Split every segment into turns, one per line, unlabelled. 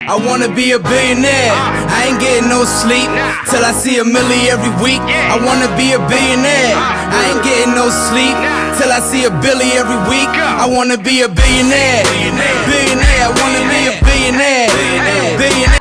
I wanna be a billionaire. I ain't getting no sleep till I see a milli every week. I wanna be a billionaire. I ain't getting no sleep till I see a billy every week. I wanna be a billionaire. Billionaire. I wanna be a billionaire. Billionaire.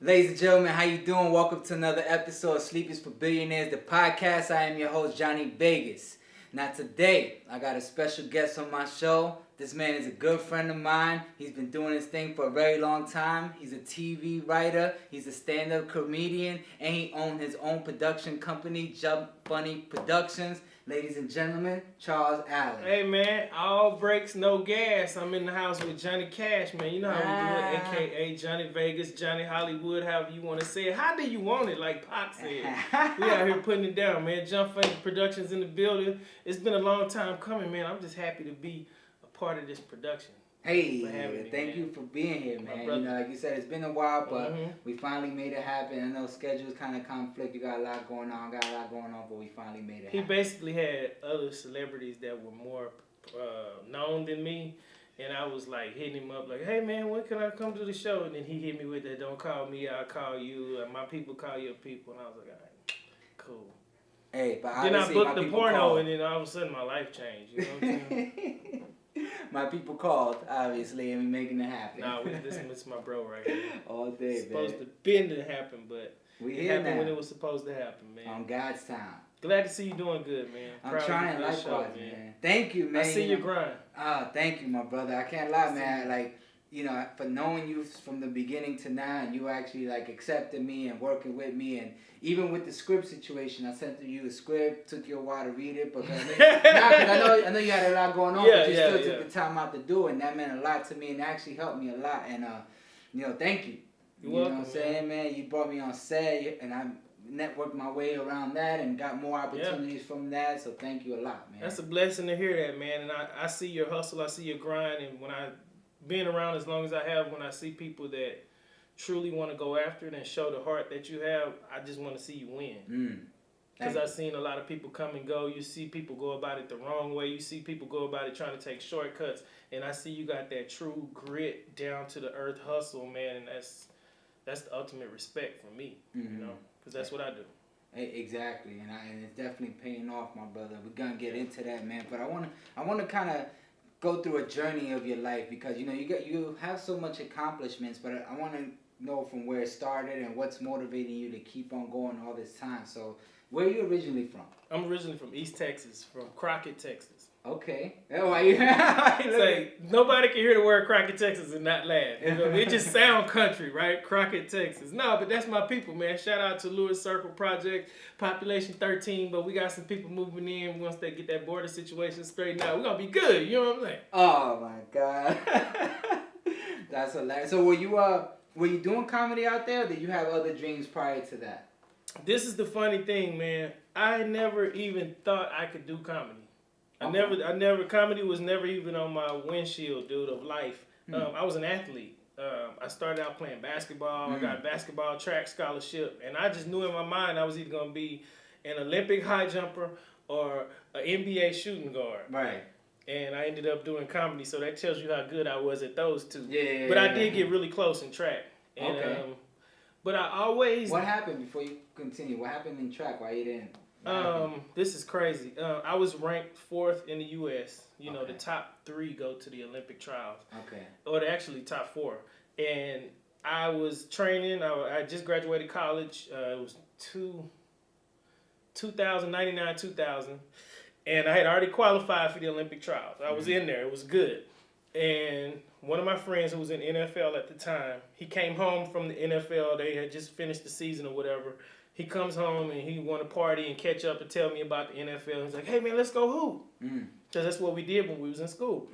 Ladies and gentlemen, how you doing? Welcome to another episode of Sleep is for Billionaires, the podcast. I am your host, Johnny Vegas. Now today, I got a special guest on my show. This man is a good friend of mine. He's been doing this thing for a very long time. He's a TV writer. He's a stand-up comedian. And he owns his own production company, Jump Funny Productions. Ladies and gentlemen, Charles Allen.
Hey, man. All brakes, no gas. I'm in the house with Johnny Cash, man. You know how we do it, a.k.a. Johnny Vegas, Johnny Hollywood, however you want to say it. How do you want it, like Pac said? We out here putting it down, man. Jump Funny Productions in the building. It's been a long time coming, man. I'm just happy to be part of this production.
Hey, thank you for being here, man. You know, like you said, it's been a while, but we finally made it happen. I know schedules kind of conflict. You got a lot going on, but we finally made it happen.
He basically had other celebrities that were more known than me, and I was like hitting him up like, hey, man, when can I come to the show? And then he hit me with that, don't call me, I'll call you. My people call your people. And I was like, all right, cool.
Hey, but
then I booked the porno, and then all of a sudden my life changed. You know what I'm saying?
My people called, obviously, and we making it happen.
Nah, this is my bro right here.
All day,
it's supposed
man.
to been to happen, but
it
happened
now.
when it was supposed to happen, man.
On God's time.
Glad to see you doing good, man.
I'm trying likewise, man. Thank you, man.
I see your grind.
Thank you, my brother. I can't lie, man. Like, you know, for knowing you from the beginning to now, and you actually like accepted me and working with me, and even with the script situation, I sent you a script. Took you a while to read it, but I know you had a lot going on, but you still took the time out to do it, and that meant a lot to me, and actually helped me a lot. And you know, thank you.
You're welcome,
know what I'm saying, man? You brought me on set, and I networked my way around that and got more opportunities from that. So thank you a lot, man.
That's a blessing to hear that, man. And I see your hustle, I see your grind, and when I been around as long as I have, when I see people that truly want to go after it and show the heart that you have, I just want to see you win. Because I've seen a lot of people come and go. You see people go about it the wrong way. You see people go about it trying to take shortcuts. And I see you got that true grit, down to the earth hustle, man. And that's the ultimate respect for me, you know, because that's what I do.
Exactly, and it's definitely paying off, my brother. We're gonna get into that, man. But I wanna kind of go through a journey of your life, because you know you have so much accomplishments, but I want to know from where it started and what's motivating you to keep on going all this time. So where are you originally from?
I'm originally from East Texas, from Crockett, Texas.
Okay. Oh, why you?
Say, nobody can hear the word Crockett, Texas and not laugh. You know, it just sound country, right? Crockett, Texas. No, but that's my people, man. Shout out to Lewis Circle Project, population 13, but we got some people moving in. Once they get that border situation straightened out, we're going to be good. You know what I'm saying?
Oh, my God. That's hilarious. So were you doing comedy out there, or did you have other dreams prior to that?
This is the funny thing, man. I never even thought I could do comedy. Comedy was never even on my windshield, dude, of life. I was an athlete. I started out playing basketball. I got a basketball track scholarship, and I just knew in my mind I was either going to be an Olympic high jumper or an NBA shooting guard.
Right.
And I ended up doing comedy, so that tells you how good I was at those two.
Yeah.
But I did get really close in track. And, but I always...
What happened before you continue? What happened in track? Why you didn't...
This is crazy. I was ranked 4th in the U.S. You know, the top 3 go to the Olympic trials.
Okay.
Or actually top 4. And I was training. I just graduated college. It was 1999, 2000. And I had already qualified for the Olympic trials. I was in there. It was good. And one of my friends who was in NFL at the time, he came home from the NFL. They had just finished the season or whatever. He comes home and he want to party and catch up and tell me about the NFL. He's like, hey, man, let's go hoop. Because that's what we did when we was in school.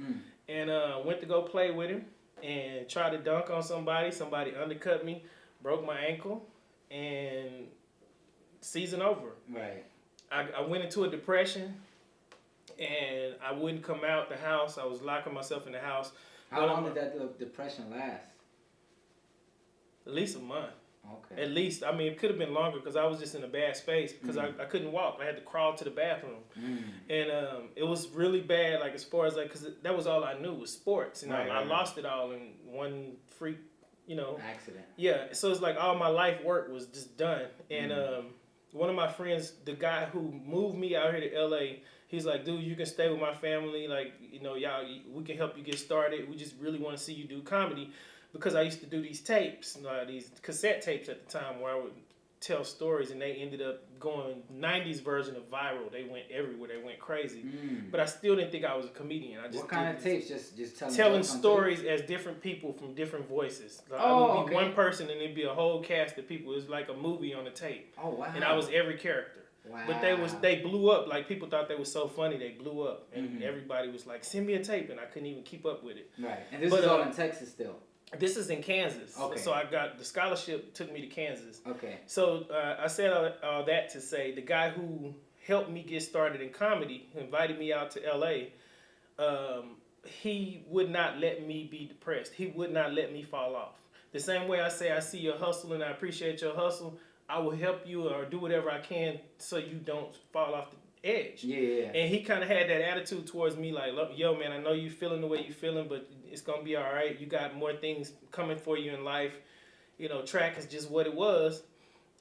And went to go play with him and tried to dunk on somebody. Somebody undercut me, broke my ankle, and season over.
Right.
I went into a depression, and I wouldn't come out the house. I was locking myself in the house.
How long did that depression last?
At least a month.
Okay.
At least, I mean, it could have been longer because I was just in a bad space because I couldn't walk. I had to crawl to the bathroom. And it was really bad, like, as far as, like, because that was all I knew was sports. And I lost it all in one freak
accident.
Yeah, so it's like all my life work was just done. And one of my friends, the guy who moved me out here to LA, he's like, dude, you can stay with my family. Like, y'all, we can help you get started. We just really want to see you do comedy. Because I used to do these tapes, these cassette tapes at the time where I would tell stories, and they ended up going 90s version of viral. They went everywhere. They went crazy. But I still didn't think I was a comedian. I just
what kind of tapes? Just
telling stories as different people from different voices. Like, I would be one person, and it'd be a whole cast of people. It was like a movie on the tape.
Oh wow!
And I was every character.
Wow.
But they blew up. Like, people thought they were so funny, they blew up, and everybody was like, "Send me a tape," and I couldn't even keep up with it.
Right. And this is all in Texas still.
This is in Kansas.
Okay.
So I got the scholarship, took me to Kansas.
Okay.
So I said all that to say the guy who helped me get started in comedy, who invited me out to LA, he would not let me be depressed. He would not let me fall off. The same way I say I see your hustle and I appreciate your hustle, I will help you or do whatever I can so you don't fall off the edge.
Yeah.
And he kind of had that attitude towards me, like, look, yo, man, I know you feeling the way you feeling, but it's gonna be all right. You got more things coming for you in life. Track is just what it was.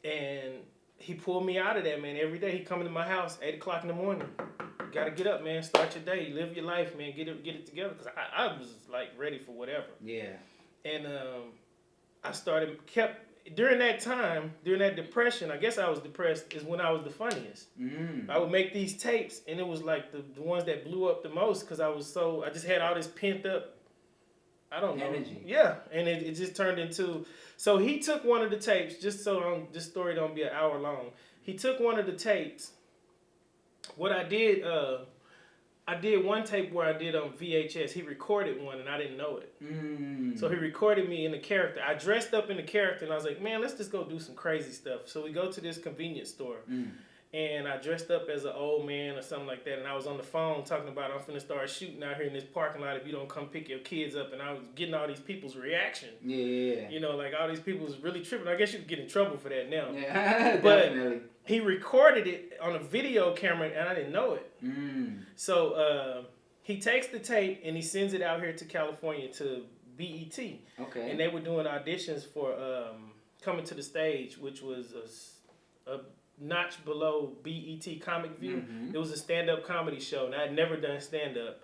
And he pulled me out of that, man. Every day he come into my house, 8 o'clock in the morning. You gotta get up, man. Start your day. Live your life, man. Get it together. Because I was like ready for whatever.
Yeah.
And during that time, during that depression, I guess I was depressed, is when I was the funniest. I would make these tapes, and it was like the ones that blew up the most because I just had all this pent up, I don't know.
Energy.
Yeah, and it just turned into, so he took one of the tapes, just so this story don't be an hour long. He took one of the tapes. What I did one tape where I did on VHS. He recorded one and I didn't know it. So he recorded me in the character. I dressed up in the character and I was like, man, let's just go do some crazy stuff. So we go to this convenience store and I dressed up as an old man or something like that. And I was on the phone talking about I'm finna start shooting out here in this parking lot if you don't come pick your kids up. And I was getting all these people's reaction.
Yeah.
Like all these people was really tripping. I guess you could get in trouble for that now.
Yeah,
but
definitely.
He recorded it on a video camera and I didn't know it. So he takes the tape and he sends it out here to California to BET.
Okay.
And they were doing auditions for Coming to the Stage, which was a notch below BET Comic View. It was a stand-up comedy show, and I had never done stand-up.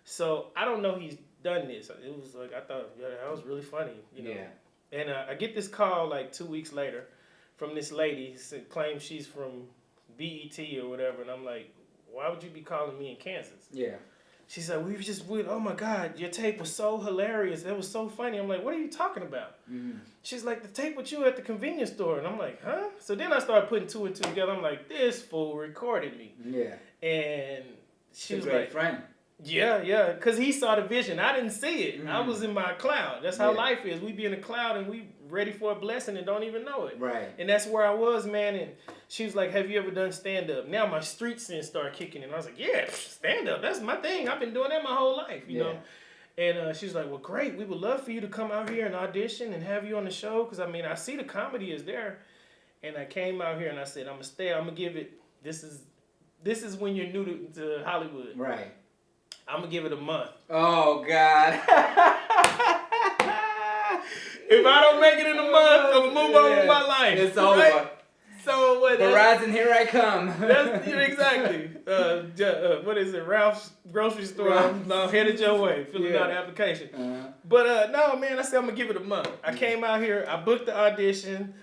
So I don't know he's done this. It was like, I thought, yeah, that was really funny. Yeah. And I get this call like 2 weeks later from this lady who claims she's from BET or whatever, and I'm like, why would you be calling me in Kansas?
Yeah.
She said, oh my God, your tape was so hilarious. That was so funny. I'm like, what are you talking about? She's like, the tape with you at the convenience store. And I'm like, huh? So then I started putting two and two together. I'm like, this fool recorded me.
Yeah.
And she was
a great
like,
friend.
Yeah, because he saw the vision. I didn't see it. I was in my cloud. That's how life is. We be in a cloud and we ready for a blessing and don't even know it.
Right. And
that's where I was, man. And she was like, have you ever done stand-up? Now my street sense started kicking in. I was like, yeah, stand-up. That's my thing. I've been doing that my whole life, you know. And she was like, well, great. We would love for you to come out here and audition and have you on the show. Because, I mean, I see the comedy is there. And I came out here and I said, I'm going to stay. I'm going to give it, this is when you're new to Hollywood.
Right.
I'm going to give it a month.
Oh, God.
If I don't make it in a month, I'm going to move on with my life.
It's over.
Right? So what?
Verizon, here I come.
Exactly. What is it? Ralph's grocery store. I'm headed your way, filling out the application. But no, man, I said I'm going to give it a month. I came out here. I booked the audition.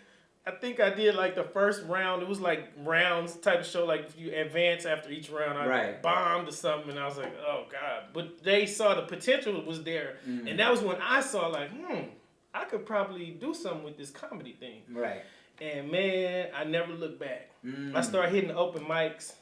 I think I did like the first round. It was like rounds type of show. Like if you advance after each round, I bombed or something. And I was like, oh, God. But they saw the potential was there. And that was when I saw like, I could probably do something with this comedy thing.
Right.
And man, I never looked back. I started hitting open mics.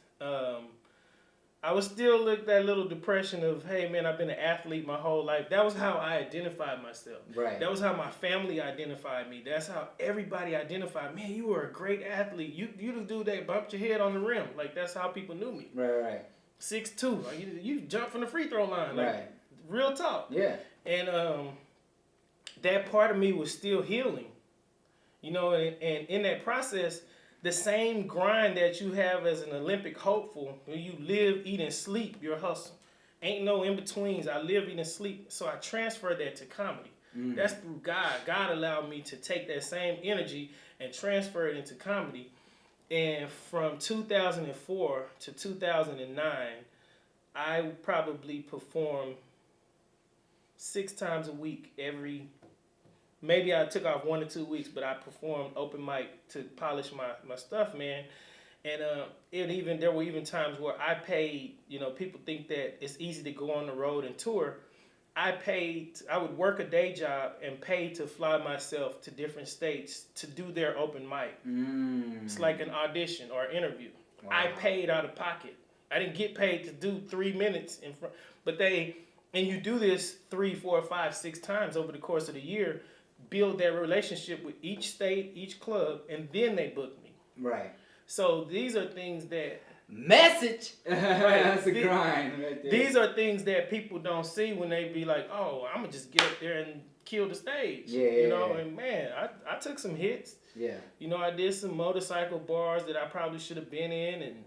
I was still that little depression of, hey man, I've been an athlete my whole life. That was how I identified myself.
Right.
That was how my family identified me. That's how everybody identified. Man, you were a great athlete. You the dude that bumped your head on the rim. Like that's how people knew me.
Right.
6'2". Like, you jumped from the free throw line. Like, real talk.
Yeah.
And that part of me was still healing. You know, and in that process, the same grind that you have as an Olympic hopeful, when you live, eat, and sleep your hustle. Ain't no in-betweens. I live, eat, and sleep. So I transferred that to comedy. That's through God. God allowed me to take that same energy and transfer it into comedy. And from 2004 to 2009, I probably performed 6 times a week maybe I took off 1 or 2 weeks, but I performed open mic to polish my stuff, man. And there were even times where I paid, people think that it's easy to go on the road and tour. I would work a day job and pay to fly myself to different states to do their open mic. It's like an audition or an interview. Wow. I paid out of pocket. I didn't get paid to do 3 minutes in front, and you do this 3, 4, 5, 6 times over the course of the year, build that relationship with each state, each club, and then they book me.
Right.
So these are things that...
Message! That's a grind right there.
These are things that people don't see when they be like, oh, I'm going to just get up there and kill the stage.
Yeah.
And man, I took some hits.
Yeah.
I did some motorcycle bars that I probably should have been in and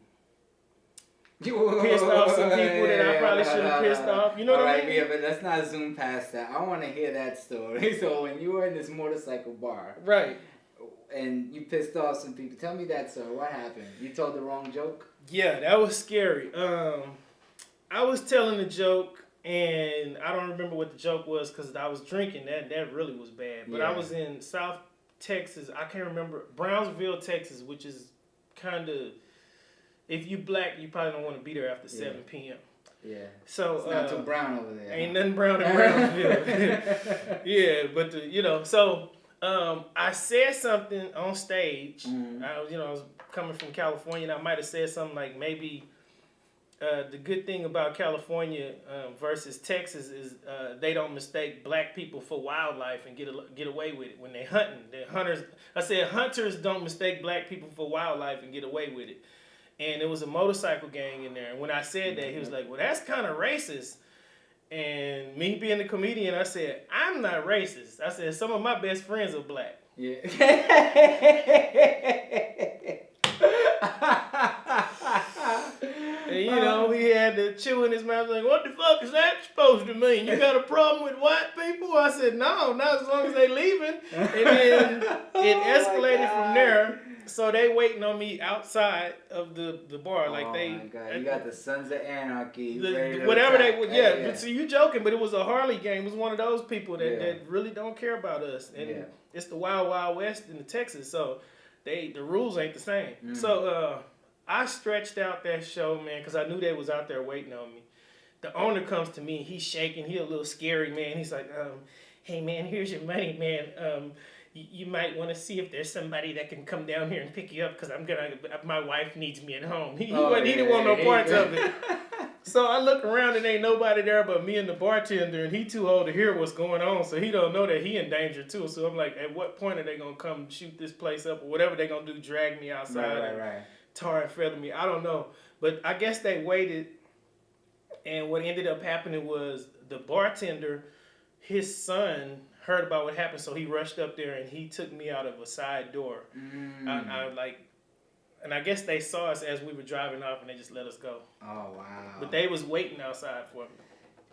pissed
off some people that I probably should have pissed off. You know what I mean?
Yeah, but let's not zoom past that. I want to hear that story. So when you were in this motorcycle bar.
Right.
And you pissed off some people. Tell me that, sir. What happened? You told the wrong joke?
Yeah, that was scary. I was telling a joke, and I don't remember what the joke was because I was drinking. That really was bad. But I was in South Texas. I can't remember. Brownsville, Texas, which is kind of... If you black, you probably don't want to be there after 7 p.m.
Yeah.
So
it's not too brown over there.
Ain't nothing brown in Brownsville. Yeah, but so I said something on stage. I was coming from California, and I might have said something like maybe the good thing about California versus Texas is they don't mistake black people for wildlife and get away with it when they hunting. They're hunters. I said hunters don't mistake black people for wildlife and get away with it. And there was a motorcycle gang in there. And when I said that, he was like, well, that's kind of racist. And me being a comedian, I said, I'm not racist. I said, some of my best friends are black.
Yeah.
And, he had to chew in his mouth like, what the fuck is that supposed to mean? You got a problem with white people? I said, no, not as long as they leaving. And then it escalated from there. So they waiting on me outside of the bar, like
my God. You got the Sons of Anarchy,
whatever they would. Yeah. But see, you joking, but it was a Harley gang. It was one of those people that really don't care about us, and it's the Wild Wild West in Texas, so the rules ain't the same. So I stretched out that show, man, because I knew they was out there waiting on me. The owner comes to me, he's shaking, he a little scary, man. He's like, hey man, here's your money, man. You might want to see if there's somebody that can come down here and pick you up because my wife needs me at home. He didn't want no parts of it. So I look around and ain't nobody there but me and the bartender, and he too old to hear what's going on, so he don't know that he in danger too. So I'm like, at what point are they going to come shoot this place up or whatever they going to do, drag me outside
right.
tar and feather me? I don't know. But I guess they waited, and what ended up happening was the bartender, his son heard about what happened, so he rushed up there and he took me out of a side door. And I guess they saw us as we were driving off, and they just let us go.
Oh wow!
But they was waiting outside for me.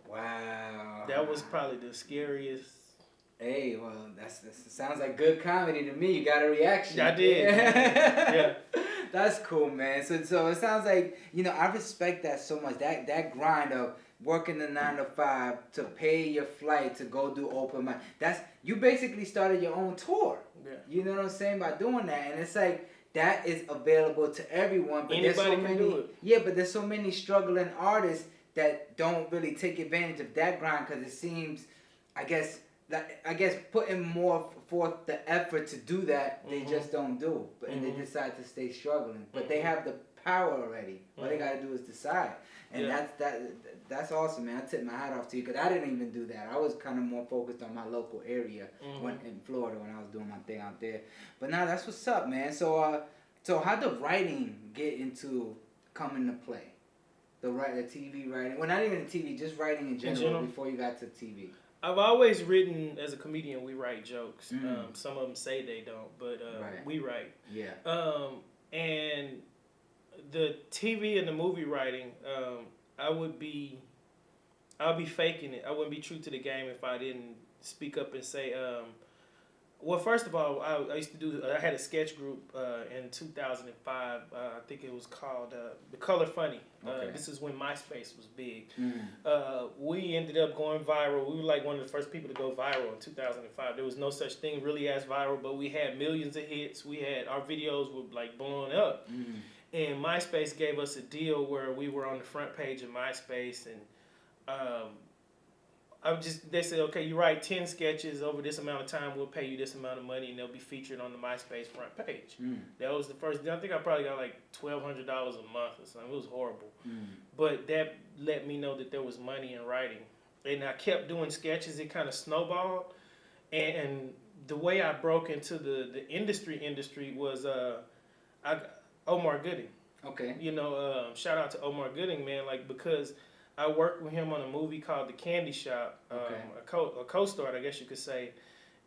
Wow.
That was probably the scariest.
Hey, well, that sounds like good comedy to me. You got a reaction.
I did. Yeah.
That's cool, man. So it sounds like, I respect that so much. That grind of working the 9 to 5 to pay your flight to go do open mic. You basically started your own tour.
Yeah.
You know what I'm saying? By doing that. And it's like, that is available to everyone. But
anybody can do it.
Yeah, but there's so many struggling artists that don't really take advantage of that grind because it seems, I guess putting more forth the effort to do that, they just don't do. And they decide to stay struggling. But they have the power already. All they got to do is decide. And that's awesome, man. I tip my hat off to you because I didn't even do that. I was kind of more focused on my local area in Florida when I was doing my thing out there. But now that's what's up, man. So how did writing get into coming to play? The TV writing. Well, not even the TV, just writing in general before you got to TV.
I've always written, as a comedian, we write jokes. Some of them say they don't, but we write.
Yeah.
And the TV and the movie writing, I'll be faking it. I wouldn't be true to the game if I didn't speak up and say, well, first of all, I used to do. I had a sketch group in 2005. I think it was called The Color Funny.
Okay.
This is when MySpace was big.
Mm.
We ended up going viral. We were like one of the first people to go viral in 2005. There was no such thing really as viral, but we had millions of hits. Our videos were like blowing up.
Mm.
And MySpace gave us a deal where we were on the front page of MySpace, and they said, okay, you write 10 sketches over this amount of time, we'll pay you this amount of money, and they'll be featured on the MySpace front page.
Mm.
That was the first. I think I probably got like $1,200 a month or something. It was horrible,
Mm.
but that let me know that there was money in writing, and I kept doing sketches. It kind of snowballed, and the way I broke into the industry was Omar Gooding.
Okay.
You know, shout out to Omar Gooding, man. Like, because I worked with him on a movie called The Candy Shop,
Okay.
a co-star, I guess you could say.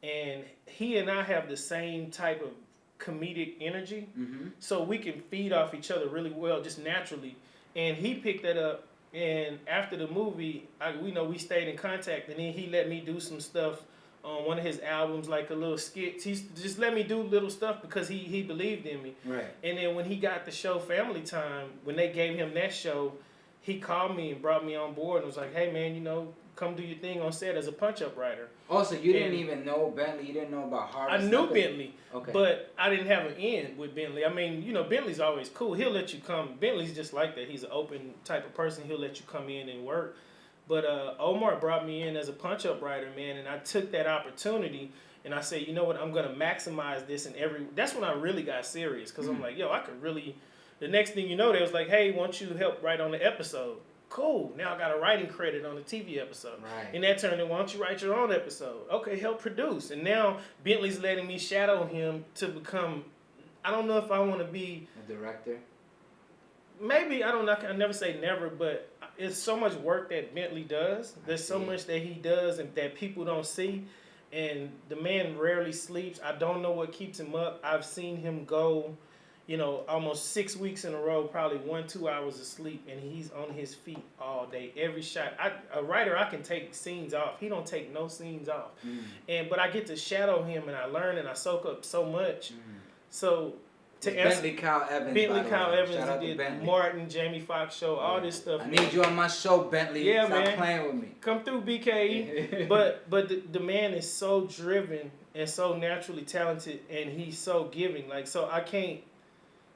And he and I have the same type of comedic energy,
Mm-hmm.
so we can feed off each other really well, just naturally. And he picked that up. And after the movie, we stayed in contact. And then he let me do some stuff on one of his albums, like a little skits. He just let me do little stuff because he believed in me.
Right.
And then when he got the show Family Time, when they gave him that show, he called me and brought me on board and was like, hey, man, come do your thing on set as a punch-up writer.
Oh, so you didn't even know Bentley? You didn't know about Harvest?
I knew Bentley,
Okay.
but I didn't have an end with Bentley. I mean, Bentley's always cool. He'll let you come. Bentley's just like that. He's an open type of person. He'll let you come in and work. But Omar brought me in as a punch-up writer, man, and I took that opportunity, and I said, you know what, I'm going to maximize this in that's when I really got serious, because I'm like, yo, I could really... The next thing you know, they was like, hey, why don't you help write on the episode? Cool. Now I got a writing credit on the TV episode.
Right.
And that turned into, why don't you write your own episode? Okay, help produce. And now Bentley's letting me shadow him to become, I don't know if I want to be...
A director?
Maybe, I don't know, I never say never, but it's so much work that Bentley does. There's so much that he does and that people don't see. And the man rarely sleeps. I don't know what keeps him up. I've seen him go... almost 6 weeks in a row, probably 1-2 hours of sleep, and he's on his feet all day. Every shot, a writer, I can take scenes off. He don't take no scenes off, but I get to shadow him, and I learn, and I soak up so much. So to answer,
Bentley Kyle Evans.
Bentley Kyle Evans,
Shout out
he
to
did
Bentley.
Martin, Jamie Foxx show, all this stuff.
I need you on my show, Bentley.
Yeah,
Stop
man.
playing with me.
Come through, BKE. but the man is so driven and so naturally talented, and he's so giving. Like, so I can't.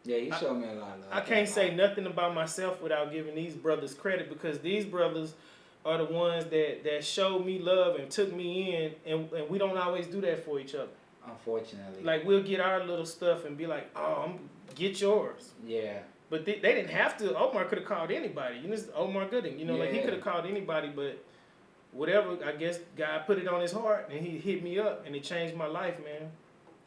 Yeah, you showed me a lot of love.
I can't say nothing about myself without giving these brothers credit, because these brothers are the ones that showed me love and took me in, and we don't always do that for each other.
Unfortunately.
Like, we'll get our little stuff and be like, oh, get yours.
Yeah.
But they didn't have to. Omar could have called anybody. It's Omar Gooding. Like, he
Yeah.
could have called anybody, but whatever, I guess God put it on his heart, and he hit me up, and it changed my life, man.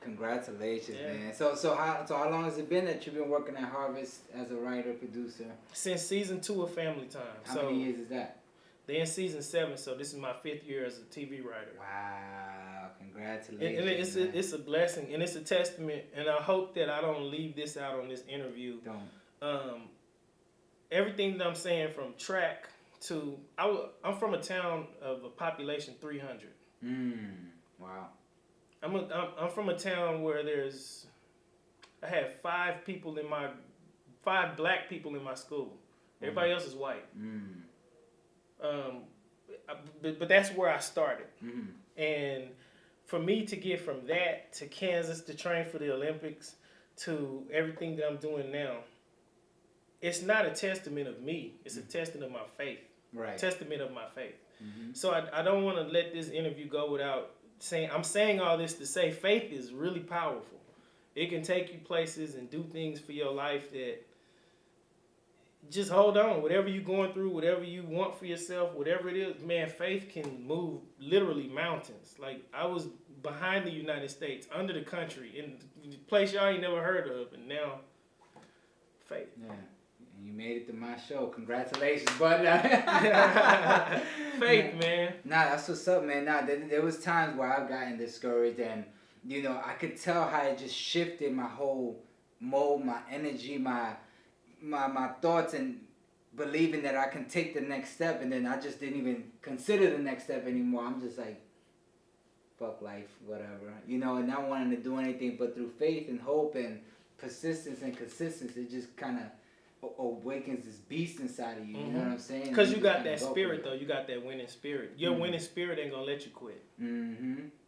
Congratulations,
Yeah.
man. So how long has it been that you've been working at Harvest as a writer, producer?
Since season 2 of Family Time.
How many years is that?
They're in season 7, so this is my 5th year as a TV writer.
Wow, congratulations.
And it's a blessing, and it's a testament, and I hope that I don't leave this out on this interview.
Don't.
Everything that I'm saying, from track to... I'm from a town of a population 300.
Wow.
I'm from a town where I had 5 black people in my school. Everybody else is white. But that's where I started. And for me to get from that to Kansas to train for the Olympics to everything that I'm doing now, it's not a testament of me. It's a testament of my faith.
Right.
Testament of my faith. So I don't want to let this interview go without saying, I'm saying all this to say faith is really powerful. It can take you places and do things for your life that, just hold on. Whatever you're going through, whatever you want for yourself, whatever it is, man, faith can move literally mountains. Like, I was behind the United States, under the country, in a place y'all ain't never heard of, and now, faith.
Yeah. And you made it to my show. Congratulations, bud.
Faith, man.
Nah, that's what's up, man. Nah, there was times where I've gotten discouraged, and I could tell how it just shifted my whole mode, my energy, my thoughts, and believing that I can take the next step, and then I just didn't even consider the next step anymore. I'm just like, fuck life, whatever, you know, and not wanting to do anything but through faith and hope and persistence and consistency, it just kind of awakens this beast inside of you. You know what I'm saying?
Because you got that spirit, though. You got that winning spirit. Your winning spirit ain't gonna let you quit.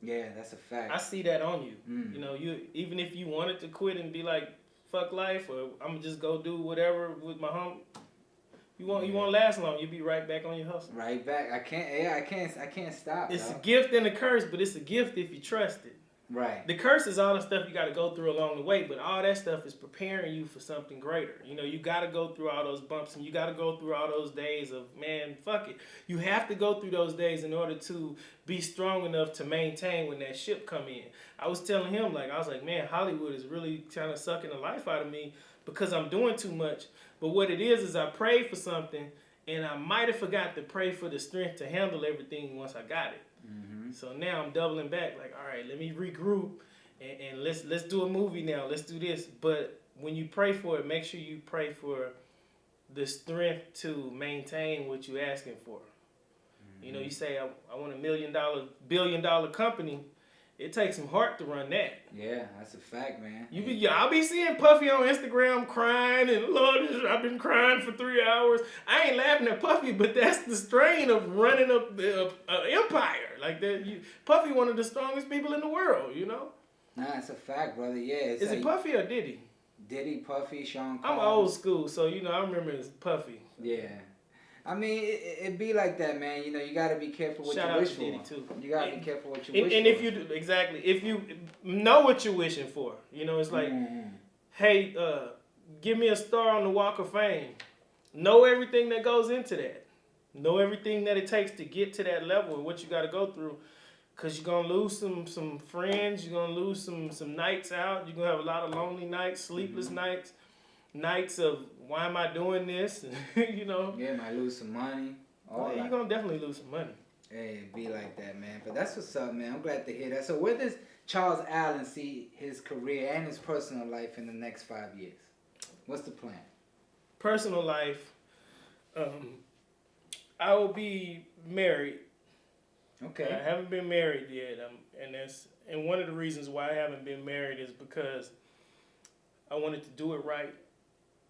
Yeah, that's a fact.
I see that on you. You know, you even if you wanted to quit and be like, fuck life, or I'm gonna just go do whatever with my home. You won't last long. You'll be right back on your hustle.
Right back. I can't stop.
It's
dog.
a gift and a curse, but it's a gift if you trust it.
Right.
The curse is all the stuff you got to go through along the way, but all that stuff is preparing you for something greater. You know, you got to go through all those bumps, and you got to go through all those days of, man, fuck it. You have to go through those days in order to be strong enough to maintain when that ship come in. I was telling him, I was like, man, Hollywood is really kind of sucking the life out of me because I'm doing too much. But what it is I prayed for something, and I might have forgot to pray for the strength to handle everything once I got it. So now I'm doubling back, like, all right, let me regroup, and let's do a movie now. Let's do this. But when you pray for it, make sure you pray for the strength to maintain what you're asking for. You know, you say, I want $1 million, billion-dollar company. It takes some heart to run that.
Yeah, that's a fact, man.
I'll be seeing Puffy on Instagram crying, and Lord, I've been crying for 3 hours. I ain't laughing at Puffy, but that's the strain of running an empire like that. Puffy, one of the strongest people in the world, you know.
Nah, it's a fact, brother. Yeah.
Is it Puffy or Diddy?
Diddy, Puffy, Sean
I'm
Combs.
old school, so I remember it's Puffy.
Yeah. I mean, it be like that, man. You know, you gotta be careful what
Shout
you
out
wish
to
for.
Diddy too.
You gotta be careful what you wish
and
for.
if you do, if you know what you're wishing for, you know, it's like, hey, give me a star on the Walk of Fame. Know everything that goes into that. Know everything that it takes to get to that level and what you got to go through. Because you're going to lose some friends. You're going to lose some nights out. You're going to have a lot of lonely nights, sleepless nights. Nights of, why am I doing this? You know.
Yeah, might lose some money.
You're going to definitely lose some money.
Hey, it be like that, man. But that's what's up, man. I'm glad to hear that. So where does Charles Allen see his career and his personal life in the next 5 years? What's the plan?
Personal life, I will be married.
Okay.
I haven't been married yet, and one of the reasons why I haven't been married is because I wanted to do it right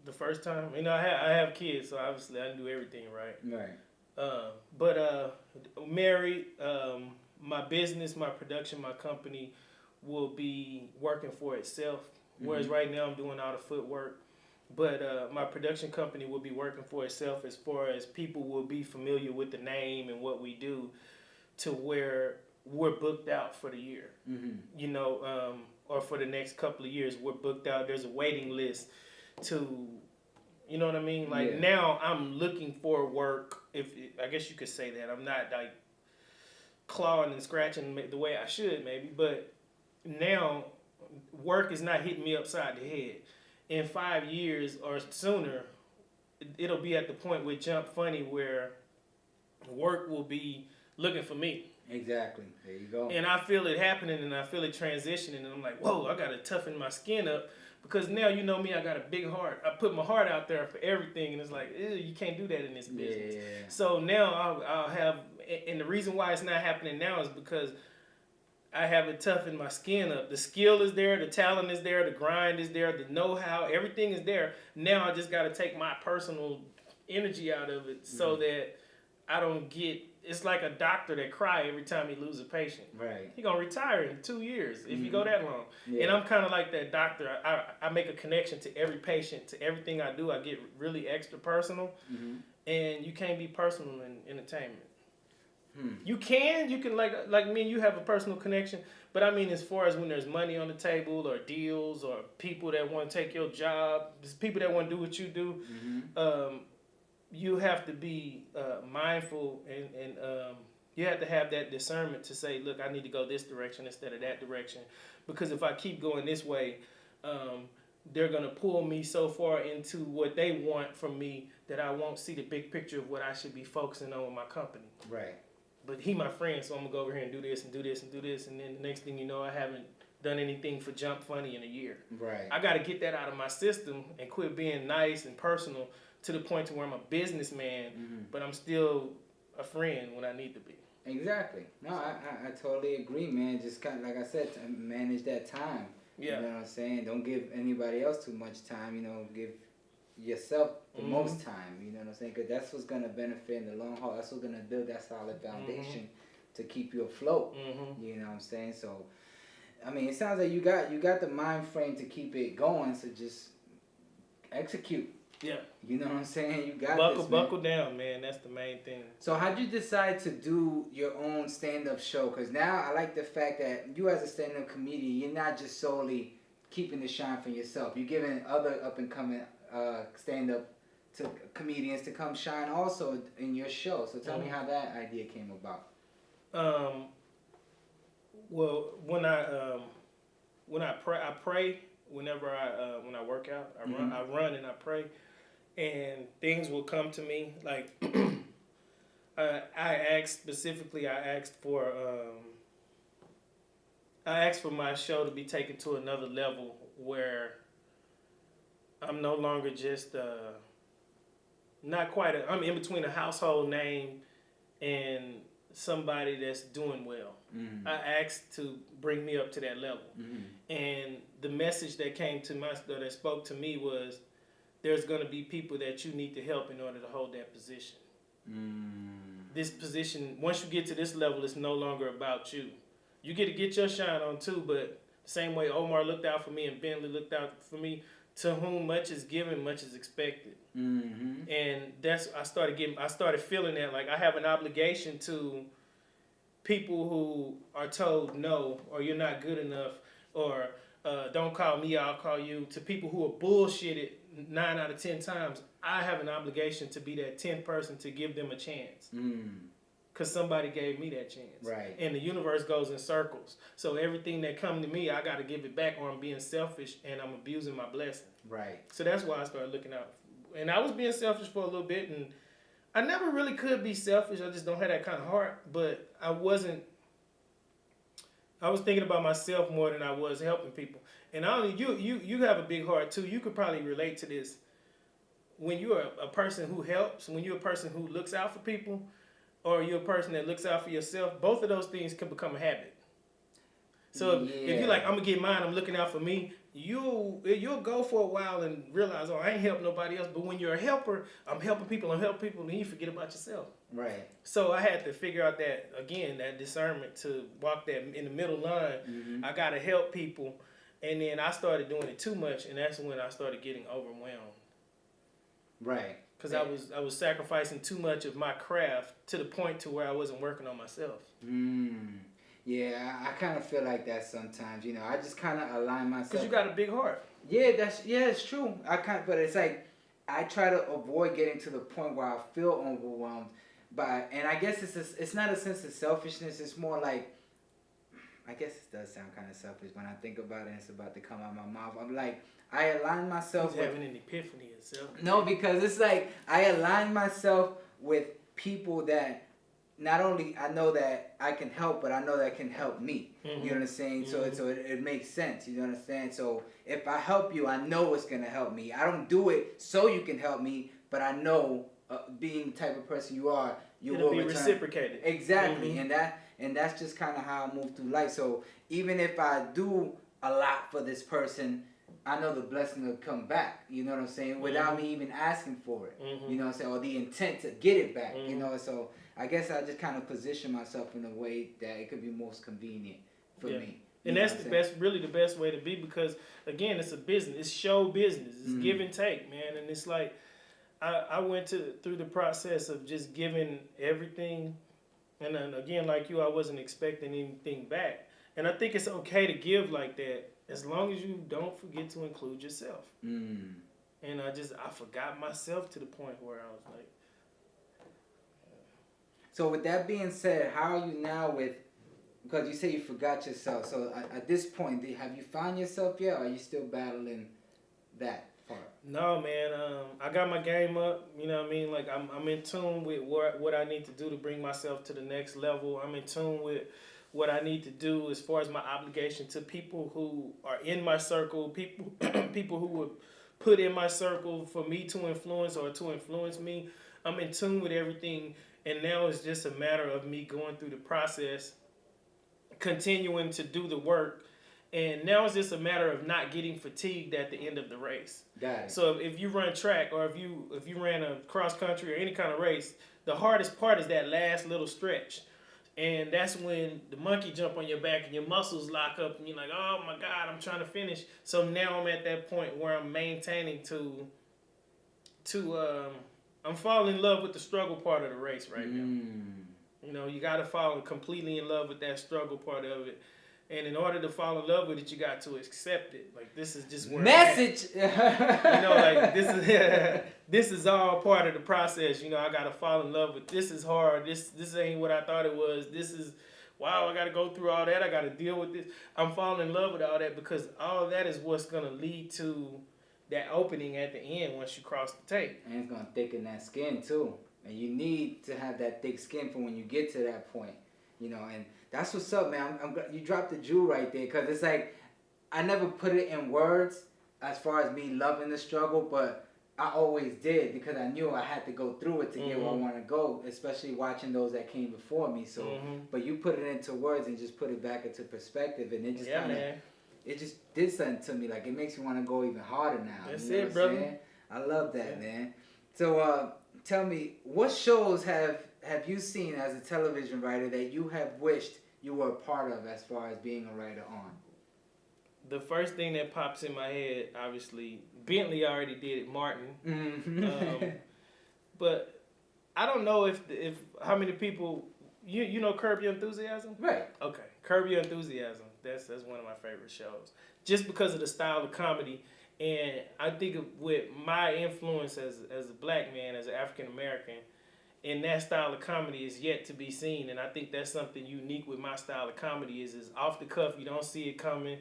the first time. You know, I have kids, so obviously I do everything right.
Right.
But married, my business, my production, my company will be working for itself. Whereas right now I'm doing all the footwork. But my production company will be working for itself as far as people will be familiar with the name and what we do to where we're booked out for the year. You know, or for the next couple of years, we're booked out. There's a waiting list to, you know what I mean? Like now I'm looking for work. I guess you could say that. I'm not like clawing and scratching the way I should maybe, but now work is not hitting me upside the head. In 5 years or sooner, it'll be at the point with Jump Funny where work will be looking for me.
Exactly. There you go.
And I feel it happening, and I feel it transitioning, and I'm like, whoa, I got to toughen my skin up because now, you know me, I got a big heart. I put my heart out there for everything, and it's like, you can't do that in this business.
Yeah.
So now I'll have, and the reason why it's not happening now is because I haven't toughened my skin up. The skill is there, the talent is there, the grind is there, the know-how, everything is there. Now I just got to take my personal energy out of it so that I don't get, it's like a doctor that cry every time he loses a patient.
Right.
He gonna retire in 2 years if you go that long.
Yeah.
And I'm kind of like that doctor. I make a connection to every patient, to everything I do. I get really extra personal. And you can't be personal in entertainment. You can like me and you have a personal connection, but I mean as far as when there's money on the table or deals or people that want to take your job, people that want to do what you do, you have to be mindful and you have to have that discernment to say, look, I need to go this direction instead of that direction, because if I keep going this way, they're gonna pull me so far into what they want from me that I won't see the big picture of what I should be focusing on with my company.
Right.
But he my friend, so I'm gonna go over here and do this and do this and do this, and then the next thing you know, I haven't done anything for Jump Funny in a year.
Right.
I got to get that out of my system and quit being nice and personal to the point to where I'm a businessman, but I'm still a friend when I need to be.
Exactly. No, I totally agree, man. Just kind of, like I said, to manage that time.
Yeah.
You know what I'm saying? Don't give anybody else too much time. You know, give yourself the most time. You know what I'm saying? Because that's what's gonna benefit in the long haul. That's what's gonna build that solid foundation to keep you afloat. You know what I'm saying? So, I mean, it sounds like you got the mind frame to keep it going. So just execute.
Yeah.
You know what I'm saying? You got
buckle,
this, man.
Buckle down, man. That's the main thing.
So how'd you decide to do your own stand-up show? Because now I like the fact that you as a stand-up comedian, you're not just solely keeping the shine for yourself. You're giving other up-and-coming stand-up to comedians to come shine also in your show. So tell me how that idea came about.
Well, when I pray whenever when I work out. I run and I pray. And things will come to me like I asked for my show to be taken to another level where I'm no longer just I'm in between a household name and somebody that's doing well. I asked to bring me up to that level. And the message that that spoke to me was, there's going to be people that you need to help in order to hold that position. This position, once you get to this level, it's no longer about you. You get to get your shine on too, but the same way Omar looked out for me and Bentley looked out for me, to whom much is given, much is expected. And I started feeling that, like, I have an obligation to people who are told no, or you're not good enough, or don't call me, I'll call you. To people who are bullshitted 9 out of 10 times, I have an obligation to be that 10th person to give them a chance. Because somebody gave me that chance.
Right.
And the universe goes in circles. So everything that comes to me, I got to give it back, or I'm being selfish and I'm abusing my blessing.
Right.
So that's why I started looking out. And I was being selfish for a little bit, and I never really could be selfish. I just don't have that kind of heart. But I was thinking about myself more than I was helping people. And you have a big heart too. You could probably relate to this. When you're a person who helps, when you're a person who looks out for people, or you're a person that looks out for yourself, both of those things can become a habit. So if you're like, I'm gonna get mine, I'm looking out for me, you'll go for a while and realize, I ain't helping nobody else. But when you're a helper, I'm helping people, and then you forget about yourself.
Right.
So I had to figure out that discernment to walk that in the middle line. I gotta help people, and then I started doing it too much, and that's when I started getting overwhelmed.
Right.
Because I was sacrificing too much of my craft to the point to where I wasn't working on myself.
Yeah, I kind of feel like that sometimes. You know, I just kind of align myself.
Because you got a big heart.
Yeah, it's true. But it's like I try to avoid getting to the point where I feel overwhelmed. And I guess it's not a sense of selfishness. It's more like, I guess it does sound kind of selfish when I think about it. It's about to come out of my mouth. I'm like, I align myself
He's having an epiphany itself.
No, because it's like I align myself with people that not only I know that I can help, but I know that can help me. You know what I'm saying? So it makes sense. You understand? So if I help you, I know it's gonna help me. I don't do it so you can help me, but I know being the type of person you are,
It'll be reciprocated.
Exactly, and that's just kind of how I move through life. So even if I do a lot for this person, I know the blessing will come back, you know what I'm saying, without me even asking for it, you know what I'm saying, or the intent to get it back, you know. So I guess I just kind of position myself in a way that it could be most convenient for me.
And that's the best way to be, because again, it's a business, it's show business, it's give and take, man. And it's like I went through the process of just giving everything, and then again, like you, I wasn't expecting anything back. And I think it's okay to give like that, as long as you don't forget to include yourself. And I forgot myself to the point where I was like.
So with that being said, how are you now because you say you forgot yourself. So at this point, have you found yourself yet, or are you still battling that part? No,
man. I got my game up. You know what I mean? Like I'm in tune with what I need to do to bring myself to the next level. I'm in tune with what I need to do as far as my obligation to people who are in my circle, people who were put in my circle for me to influence or to influence me. I'm in tune with everything, And now it's just a matter of me going through the process, continuing to do the work. And now it's just a matter of not getting fatigued at the end of the race.
Got it.
So if you run track, or if you ran a cross country or any kind of race, the hardest part is that last little stretch. And that's when the monkey jump on your back and your muscles lock up and you're like, oh my God, I'm trying to finish. So now I'm at that point where I'm maintaining I'm falling in love with the struggle part of the race right now. You know, you got to fall completely in love with that struggle part of it. And in order to fall in love with it, you got to accept it. Like, this is just where
message.
You know, like, this is all part of the process. You know, I got to fall in love with this is hard. This ain't what I thought it was. This is, wow, I got to go through all that. I got to deal with this. I'm falling in love with all that because all of that is what's going to lead to that opening at the end once you cross the tape.
And it's going to thicken that skin, too. And you need to have that thick skin for when you get to that point. You know, and that's what's up, man. You dropped the jewel right there, because it's like, I never put it in words as far as me loving the struggle, but I always did, because I knew I had to go through it to get where I want to go, especially watching those that came before me. So, but you put it into words and just put it back into perspective, and it just it just did something to me. Like, it makes me want to go even harder now.
That's
you know
it, brother.
Saying? I love that, man. So, tell me, what shows have you seen as a television writer that you have wished you were a part of as far as being a writer on?
The first thing that pops in my head, obviously, Bentley already did it, Martin. But I don't know if how many people, you know Curb Your Enthusiasm?
Right.
Okay, Curb Your Enthusiasm. That's one of my favorite shows. Just because of the style of comedy. And I think with my influence as a black man, as an African American, and that style of comedy is yet to be seen. And I think that's something unique with my style of comedy is off the cuff. You don't see it coming.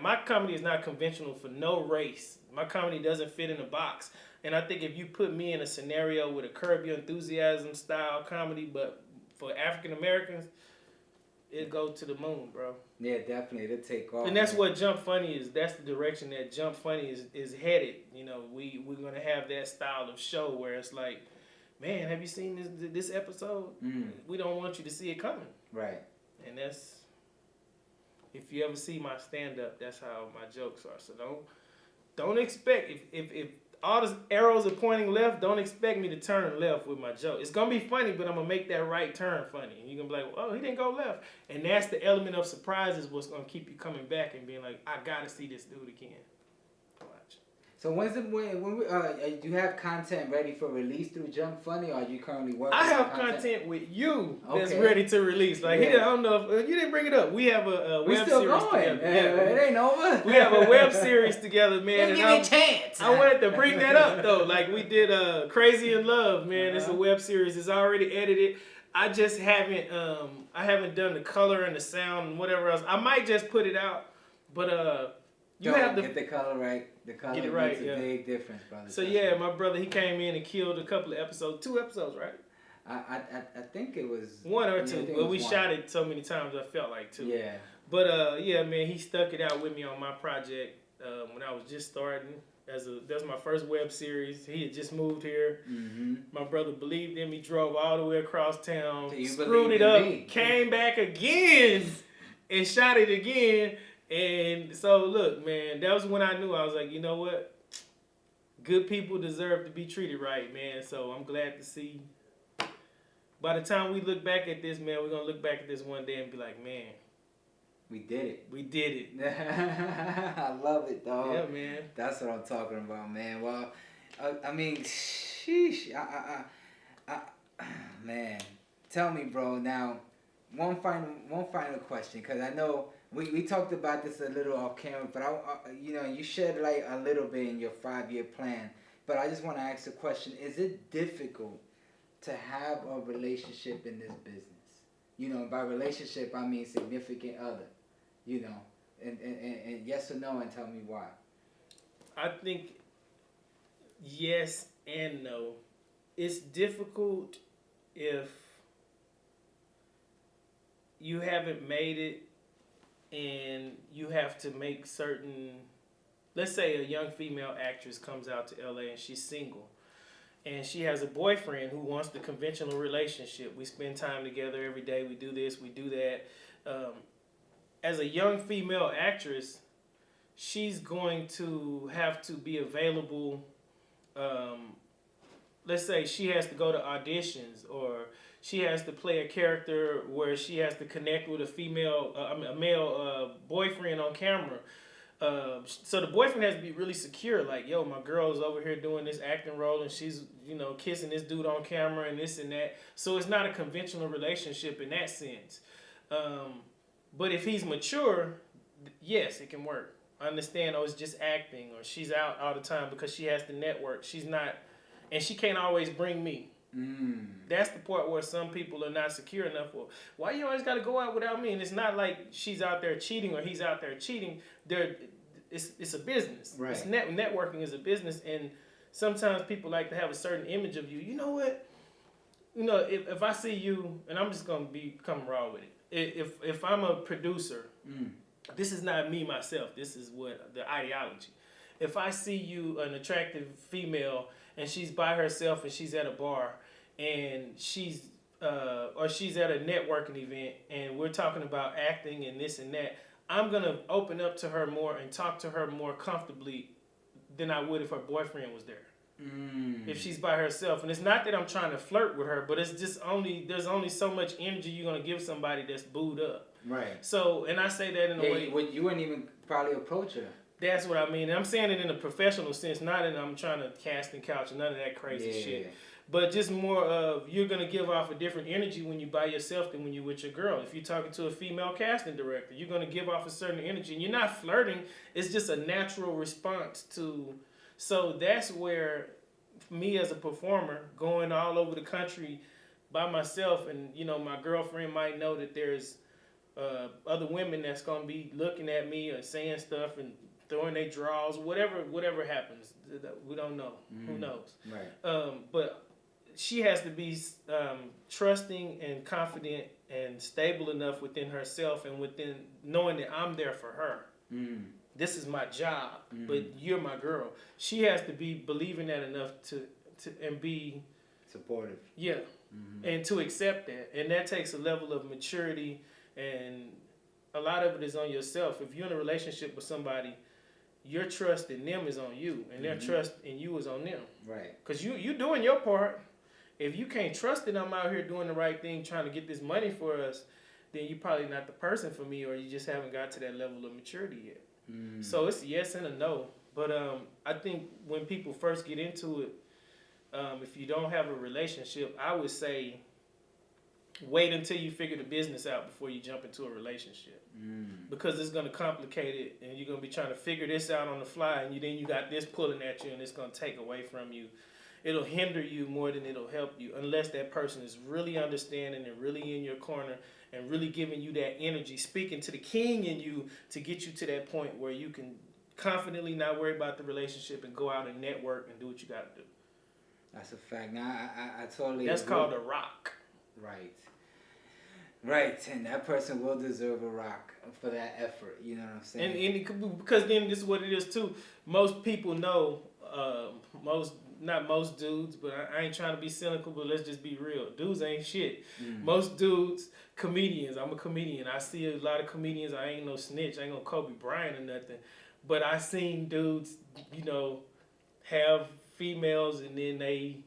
My comedy is not conventional for no race. My comedy doesn't fit in a box. And I think if you put me in a scenario with a Curb Your Enthusiasm style comedy, but for African Americans, it'd go to the moon, bro.
Yeah, definitely. It'll take off.
And that's what Jump Funny is. That's the direction that Jump Funny is headed. You know, we're going to have that style of show where it's like, man, have you seen this episode? We don't want you to see it coming. Right. And that's, if you ever see my stand-up, that's how my jokes are. So don't expect, if all the arrows are pointing left, don't expect me to turn left with my joke. It's going to be funny, but I'm going to make that right turn funny. And you're going to be like, oh, he didn't go left. And that's the element of surprise is what's going to keep you coming back and being like, I got to see this dude again.
So do you have content ready for release through Jump Funny, or are you currently working
I have
on
content with you that's ready to release. Like, I don't know if you didn't bring it up. We have a web series together.
It ain't over.
We have a web series together, man.
Give me a chance.
I wanted to bring that up though. Like, we did Crazy in Love, man. It's a web series. It's already edited. I just haven't done the color and the sound and whatever else. I might just put it out, but you have to
get the color right. The color
get it right,
makes a big difference, brother.
So yeah, my brother, he came in and killed a couple of episodes. 2 episodes, right?
I think it was
1 or 2. But we shot it so many times I felt like 2.
Yeah.
But yeah, man, he stuck it out with me on my project when I was just starting. That's my first web series. He had just moved here. My brother believed in me, drove all the way across town, screwed it up, came back again and shot it again. And so, look, man, that was when I knew. I was like, you know what? Good people deserve to be treated right, man. So I'm glad to see. By the time we look back at this, man, we're going to look back at this one day and be like, man.
We did it.
We did it.
I love it, dog.
Yeah, man.
That's what I'm talking about, man. Well, I mean, sheesh. Man, tell me, bro, now, one final question, because I know we talked about this a little off camera, but you shed light a little bit in your 5-year plan. But I just want to ask the question: is it difficult to have a relationship in this business? You know, by relationship I mean significant other. You know, and yes or no, and tell me why.
I think yes and no. It's difficult if you haven't made it. And you have to make certain, let's say a young female actress comes out to LA and she's single. and she has a boyfriend who wants the conventional relationship. We spend time together every day. We do this, we do that. As a young female actress, she's going to have to be available. Let's say she has to go to auditions, or she has to play a character where she has to connect with a male boyfriend on camera. So the boyfriend has to be really secure. Like, yo, my girl's over here doing this acting role, and she's, kissing this dude on camera and this and that. So it's not a conventional relationship in that sense. But if he's mature, yes, it can work. I understand, it's just acting, or she's out all the time because she has to network. She's not, and she can't always bring me. That's the part where some people are not secure enough for. Why you always got to go out without me? And it's not like she's out there cheating or he's out there cheating. It's a business.
Right.
Networking is a business, and sometimes people like to have a certain image of you. You know what? If I see you, and I'm just gonna become raw with it. If I'm a producer, this is not me myself. This is what the ideology. If I see you, an attractive female, and she's by herself and she's at a bar, and she's at a networking event, and we're talking about acting and this and that, I'm gonna open up to her more and talk to her more comfortably than I would if her boyfriend was there. If she's by herself. And it's not that I'm trying to flirt with her, but it's just there's only so much energy you're going to give somebody that's booed up.
Right.
So, and I say that in a way.
You wouldn't even probably approach her.
That's what I mean. And I'm saying it in a professional sense, not in I'm trying to cast and couch and none of that crazy shit. But just more of, you're going to give off a different energy when you by yourself than when you're with your girl. If you're talking to a female casting director, you're going to give off a certain energy. And you're not flirting. It's just a natural response to... So that's where me as a performer, going all over the country by myself, and my girlfriend might know that there's other women that's going to be looking at me or saying stuff and throwing their draws, whatever happens. We don't know. Who knows?
Right.
But she has to be trusting and confident and stable enough within herself and within knowing that I'm there for her. This is my job, but you're my girl. She has to be believing that enough to and be
supportive.
Yeah, and to accept that, and that takes a level of maturity, and a lot of it is on yourself. If you're in a relationship with somebody, your trust in them is on you, and their trust in you is on them.
Right.
Because you doing your part. If you can't trust that I'm out here doing the right thing, trying to get this money for us, then you're probably not the person for me, or you just haven't got to that level of maturity yet. So it's a yes and a no. But I think when people first get into it, if you don't have a relationship, I would say wait until you figure the business out before you jump into a relationship. Because it's going to complicate it, and you're going to be trying to figure this out on the fly, and then you got this pulling at you, and it's going to take away from you. It'll hinder you more than it'll help you, unless that person is really understanding and really in your corner and really giving you that energy, speaking to the king in you to get you to that point where you can confidently not worry about the relationship and go out and network and do what you got to do.
That's a fact. Now, I totally
That's
agree.
called a rock.
Right, and that person will deserve a rock for that effort. You know what I'm saying?
And it could be, because then this is what it is too. Most people know, not most dudes, but I ain't trying to be cynical, but let's just be real. Dudes ain't shit. Most dudes, comedians, I'm a comedian. I see a lot of comedians, I ain't no snitch, I ain't no Kobe Bryant or nothing. But I seen dudes, have females and then they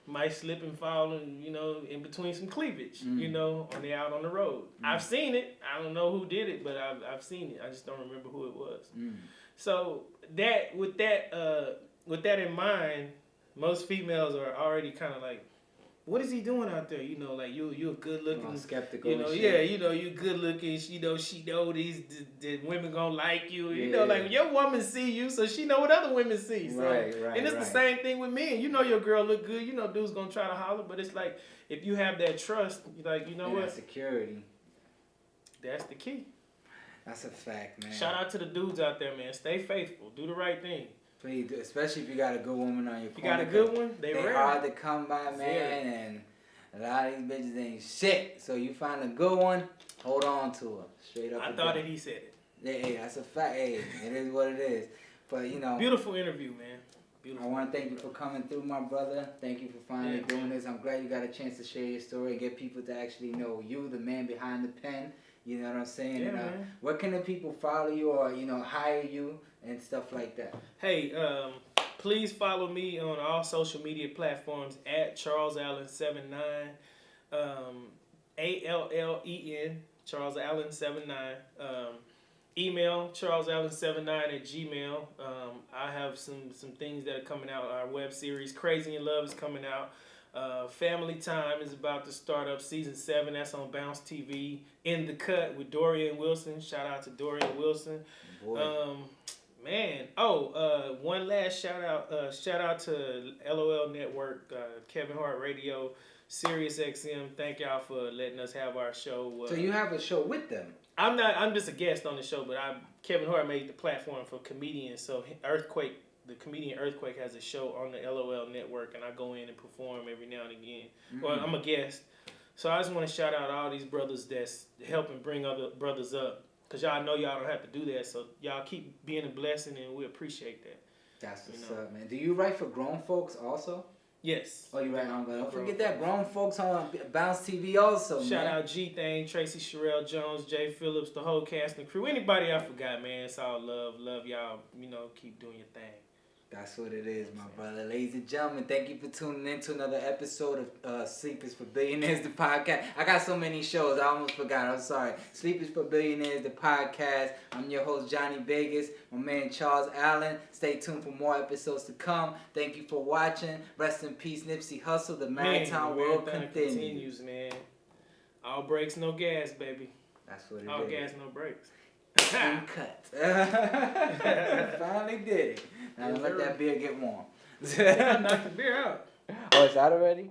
might slip and fall and, in between some cleavage, when they out on the road. I've seen it. I don't know who did it, but I've seen it. I just don't remember who it was. So with that in mind, most females are already kind of like, what is he doing out there? Like you're good looking,
skeptical.
You good looking. She know the women gonna like you. Like your woman see you, so she know what other women see. So,
right.
And it's the same thing with men. Your girl look good. Dude's gonna try to holler, but it's like if you have that trust, you're like, what?
Security.
That's the key.
That's a fact, man.
Shout out to the dudes out there, man. Stay faithful. Do the right thing.
Please do, especially if you got a good woman on your corner.
You got a good one? They rare.
Hard to come by, man, and a lot of these bitches ain't shit. So you find a good one, hold on to her. Straight up.
I thought that he said it.
Yeah, that's a fact. Hey, it is what it is. But,
Beautiful interview, man. Beautiful.
I want to thank you for coming through, my brother. Thank you for finally doing this. I'm glad you got a chance to share your story and get people to actually know you, the man behind the pen. You know what I'm saying?
Yeah,
and,
man.
where can the people follow you or, hire you and stuff like that?
Hey, please follow me on all social media platforms at Charles Allen 79, ALLEN, Charles Allen 79. Email charlesallen79@gmail. I have some things that are coming out. Our web series Crazy in Love is coming out. Family Time is about to start up season 7. That's on Bounce TV. In the Cut with Dorian Wilson. Shout out to Dorian Wilson. One last shout out. Shout out to LOL Network, Kevin Hart Radio, Sirius XM. Thank y'all for letting us have our show.
So you have a show with them?
I'm just a guest on the show, but Kevin Hart made the platform for comedians. So the comedian Earthquake has a show on the LOL Network, and I go in and perform every now and again. Well, I'm a guest. So I just want to shout out all these brothers that's helping bring other brothers up. Because y'all know y'all don't have to do that. So y'all keep being a blessing, and we appreciate that.
That's what's up, man. Do you write for grown folks also?
Yes.
Oh, you write on Don't forget that grown folks on Bounce TV also,
Shout out G-Thing, Tracy Sherelle Jones, Jay Phillips, the whole cast and crew. Anybody I forgot, man. It's all love. Love y'all. Keep doing your thing.
That's what it is, my brother. Ladies and gentlemen, thank you for tuning in to another episode of Sleep is for Billionaires, the podcast. I got so many shows, I almost forgot. I'm sorry. Sleep is for Billionaires, the podcast. I'm your host, Johnny Vegas, my man Charles Allen. Stay tuned for more episodes to come. Thank you for watching. Rest in peace, Nipsey Hussle. The Maritime world continues,
man. All brakes, no gas, baby.
That's what it
All
is.
gas, no brakes.
Cut. Finally did it. Now let that beer get warm.
I knocked the beer out.
Oh, it's out already?